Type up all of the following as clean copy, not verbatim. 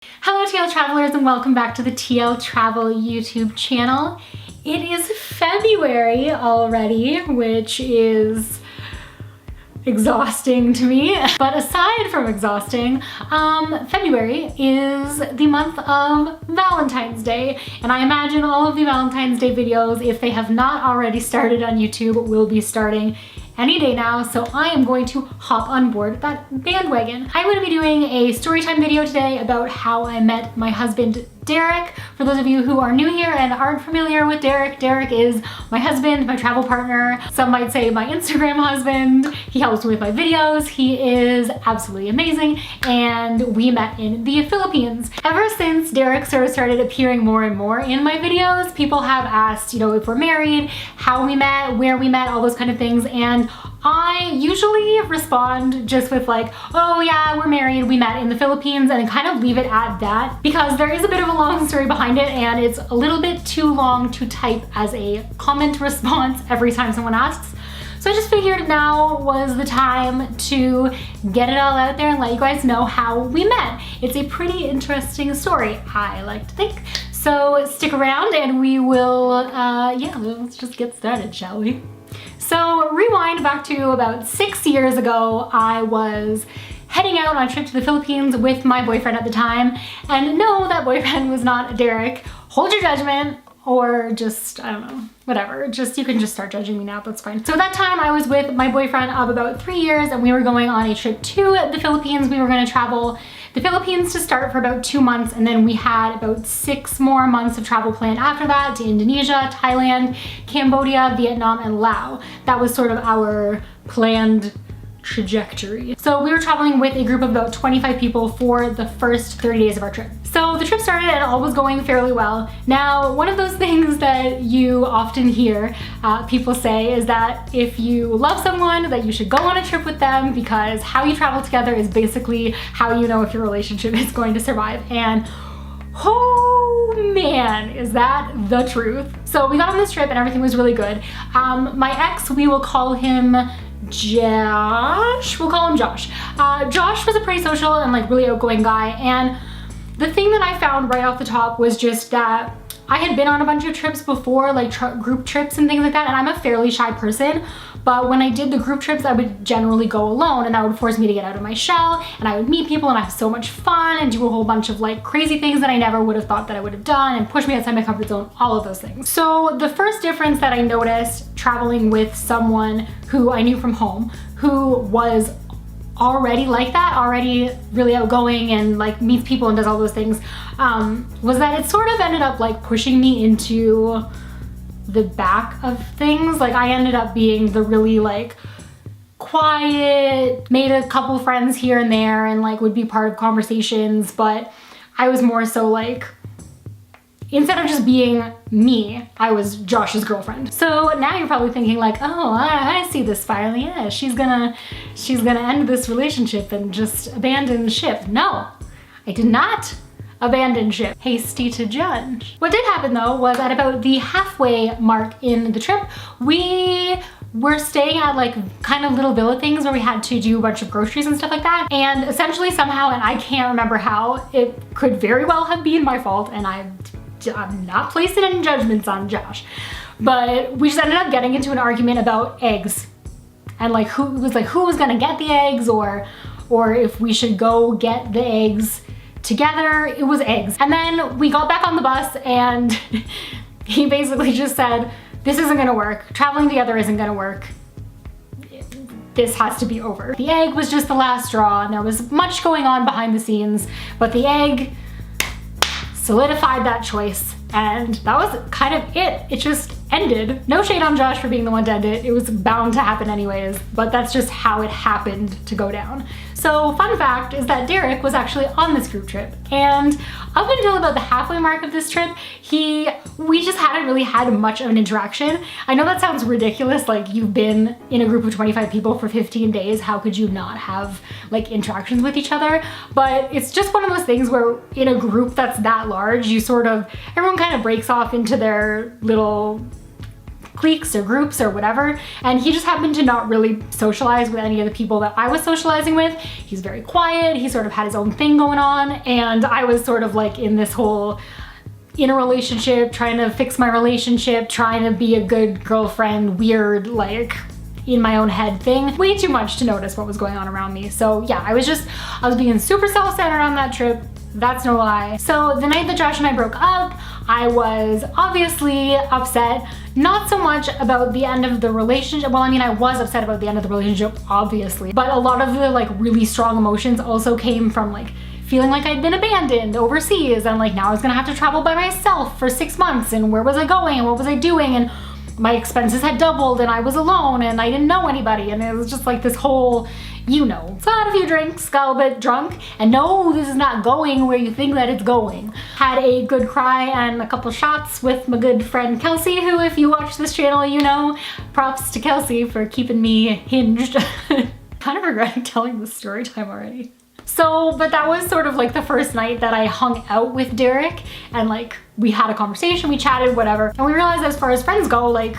Hello TL Travelers and welcome back to the TL Travel YouTube channel. It is February already, which is exhausting to me. But aside from exhausting, February is the month of Valentine's Day. And I imagine all of the Valentine's Day videos, if they have not already started on YouTube, will be starting any day now, so I am going to hop on board that bandwagon. I'm going to be doing a storytime video today about how I met my husband, Derek. For those of you who are new here and aren't familiar with Derek, Derek is my husband, my travel partner. Some might say my Instagram husband. He helps me with my videos. He is absolutely amazing, and we met in the Philippines. Ever since Derek sort of started appearing more and more in my videos, people have asked, if we're married, how we met, where we met, all those kind of things, and I usually respond just with like, oh yeah, we're married, we met in the Philippines, and kind of leave it at that because there is a bit of a long story behind it and it's a little bit too long to type as a comment response every time someone asks. So I just figured now was the time to get it all out there and let you guys know how we met. It's a pretty interesting story, I like to think. So stick around and we will, let's just get started, shall we? So rewind back to about 6 years ago, I was heading out on a trip to the Philippines with my boyfriend at the time. And no, that boyfriend was not Derek. Hold your judgment, or just, I don't know, whatever. You can just start judging me now, that's fine. So at that time I was with my boyfriend of about 3 years and we were going on a trip to the Philippines. We were gonna travel the Philippines to start for about 2 months, and then we had about 6 more months of travel planned after that to Indonesia, Thailand, Cambodia, Vietnam, and Laos. That was sort of our planned trajectory. So we were traveling with a group of about 25 people for the first 30 days of our trip. So the trip started and all was going fairly well. Now, one of those things that you often hear people say is that if you love someone, that you should go on a trip with them because how you travel together is basically how you know if your relationship is going to survive. And oh man, is that the truth. So we got on this trip and everything was really good. My ex, we will call him Josh. We'll call him Josh. Josh was a pretty social and like really outgoing guy, and the thing that I found right off the top was just that I had been on a bunch of trips before, like group trips and things like that, and I'm a fairly shy person, but when I did the group trips, I would generally go alone, and that would force me to get out of my shell, and I would meet people and I have so much fun and do a whole bunch of like crazy things that I never would have thought that I would have done and push me outside my comfort zone, all of those things. So the first difference that I noticed traveling with someone who I knew from home, who was already like that, already really outgoing and like meets people and does all those things, was that it sort of ended up like pushing me into the back of things. Like I ended up being the really like quiet, made a couple friends here and there and like would be part of conversations, but I was more so like, instead of just being me, I was Josh's girlfriend. So now you're probably thinking like, oh, I see this finally. Yeah, she's gonna end this relationship and just abandon ship. No, I did not abandon ship. Hasty to judge. What did happen though was at about the halfway mark in the trip, we were staying at like kind of little villa things where we had to do a bunch of groceries and stuff like that. And essentially somehow, and I can't remember how, it could very well have been my fault, and I'm not placing any judgments on Josh, but we just ended up getting into an argument about eggs and like who was gonna get the eggs, or if we should go get the eggs together. It was eggs. And then we got back on the bus and he basically just said, this isn't gonna work. Traveling together isn't gonna work. This has to be over. The egg was just the last straw, and there was much going on behind the scenes, but the egg solidified that choice, and that was kind of it. It just ended. No shade on Josh for being the one to end it. It was bound to happen anyways, but that's just how it happened to go down. So fun fact is that Derek was actually on this group trip, and up until about the halfway mark of this trip, we just hadn't really had much of an interaction. I know that sounds ridiculous, like you've been in a group of 25 people for 15 days, how could you not have like interactions with each other? But it's just one of those things where in a group that's that large, everyone kind of breaks off into their little cliques or groups or whatever, and he just happened to not really socialize with any of the people that I was socializing with. He's very quiet, he sort of had his own thing going on, and I was sort of like in this whole in a relationship, trying to fix my relationship, trying to be a good girlfriend, weird, like in my own head thing. Way too much to notice what was going on around me. So yeah, I was being super self-centered on that trip. That's no lie. So the night that Josh and I broke up, I was obviously upset, not so much about the end of the relationship. Well, I mean, I was upset about the end of the relationship, obviously, but a lot of the like really strong emotions also came from like feeling like I'd been abandoned overseas, and like now I was gonna have to travel by myself for 6 months, and where was I going and what was I doing, and my expenses had doubled and I was alone and I didn't know anybody, and it was just like this whole, you know. So I had a few drinks, got a bit drunk, and no, this is not going where you think that it's going. Had a good cry and a couple shots with my good friend Kelsey, who if you watch this channel, you know, props to Kelsey for keeping me hinged. Kind of regretting telling this story time already. So, but that was sort of like the first night that I hung out with Derek, and like we had a conversation, we chatted, whatever, and we realized as far as friends go, like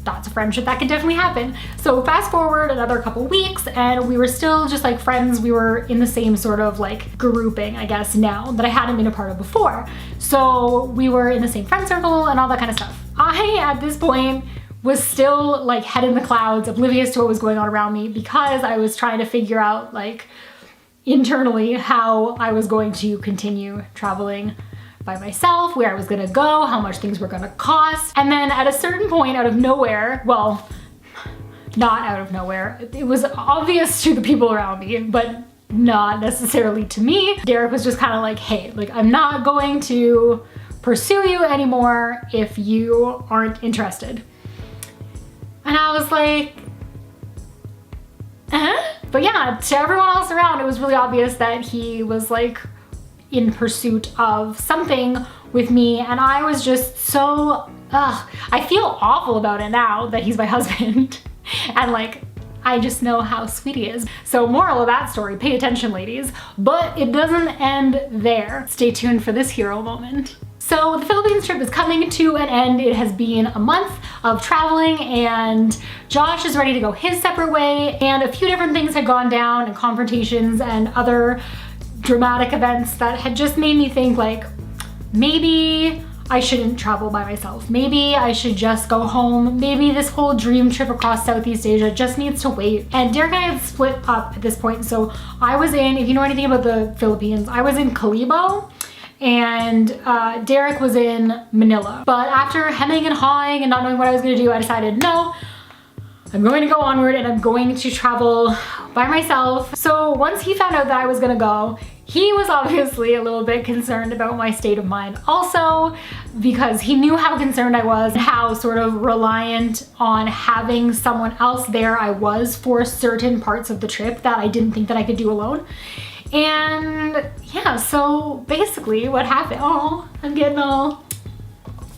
that's a friendship that could definitely happen. So fast forward another couple weeks and we were still just like friends. We were in the same sort of like grouping, I guess, now that I hadn't been a part of before. So we were in the same friend circle and all that kind of stuff. I, at this point, was still like head in the clouds, oblivious to what was going on around me, because I was trying to figure out like internally how I was going to continue traveling by myself, where I was gonna go, how much things were gonna cost. And then at a certain point, out of nowhere, well, not out of nowhere, it was obvious to the people around me, but not necessarily to me. Derek was just kind of like, hey, like I'm not going to pursue you anymore if you aren't interested. And I was like, But yeah, to everyone else around, it was really obvious that he was like in pursuit of something with me, and I was just so, I feel awful about it now that he's my husband. And like, I just know how sweet he is. So moral of that story, pay attention ladies, but it doesn't end there. Stay tuned for this hero moment. So the Philippines trip is coming to an end. It has been a month of traveling, and Josh is ready to go his separate way, and a few different things had gone down, and confrontations and other dramatic events that had just made me think like, maybe I shouldn't travel by myself. Maybe I should just go home. Maybe this whole dream trip across Southeast Asia just needs to wait. And Derek and I had split up at this point. So I was in, if you know anything about the Philippines, I was in Calibo, and Derek was in Manila. But after hemming and hawing and not knowing what I was gonna do, I decided, no, I'm going to go onward and I'm going to travel by myself. So once he found out that I was gonna go, he was obviously a little bit concerned about my state of mind also, because he knew how concerned I was, how sort of reliant on having someone else there I was for certain parts of the trip that I didn't think that I could do alone. And yeah, so basically what happened, oh, I'm getting all,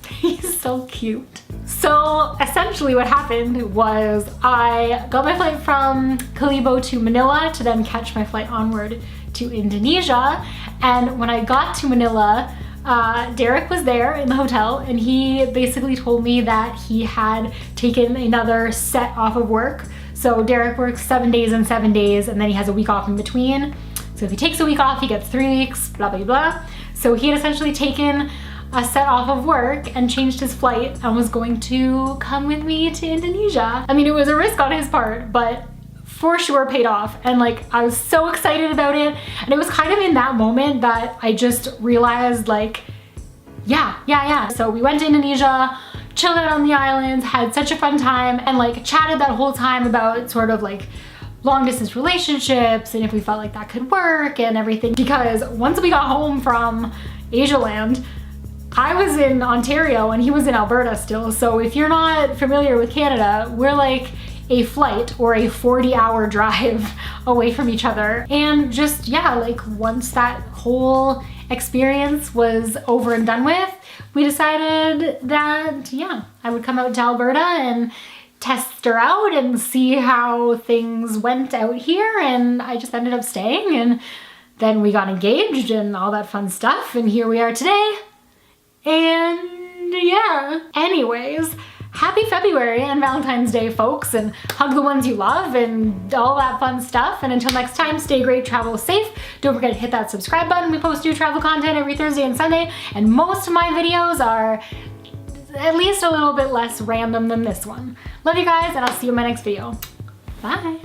he's so cute. So essentially what happened was I got my flight from Calibo to Manila to then catch my flight onward to Indonesia. And when I got to Manila, Derek was there in the hotel, and he basically told me that he had taken another set off of work. So Derek works 7 days and 7 days, and then he has a week off in between. So if he takes a week off, he gets 3 weeks, blah, blah, blah. So he had essentially taken a set off of work and changed his flight and was going to come with me to Indonesia. I mean, it was a risk on his part, but for sure paid off. And like, I was so excited about it. And it was kind of in that moment that I just realized like, yeah. So we went to Indonesia, chilled out on the islands, had such a fun time, and like chatted that whole time about sort of like long distance relationships and if we felt like that could work and everything. Because once we got home from Asia land, I was in Ontario and he was in Alberta still. So if you're not familiar with Canada, we're like a flight or a 40-hour drive away from each other. And just, yeah, like once that whole experience was over and done with, we decided that, yeah, I would come out to Alberta and test her out and see how things went out here. And I just ended up staying, and then we got engaged and all that fun stuff. And here we are today. And yeah, anyways, happy February and Valentine's Day, folks, and hug the ones you love and all that fun stuff. And until next time, stay great, travel safe. Don't forget to hit that subscribe button. We post new travel content every Thursday and Sunday, and most of my videos are at least a little bit less random than this one. Love you guys, and I'll see you in my next video. Bye.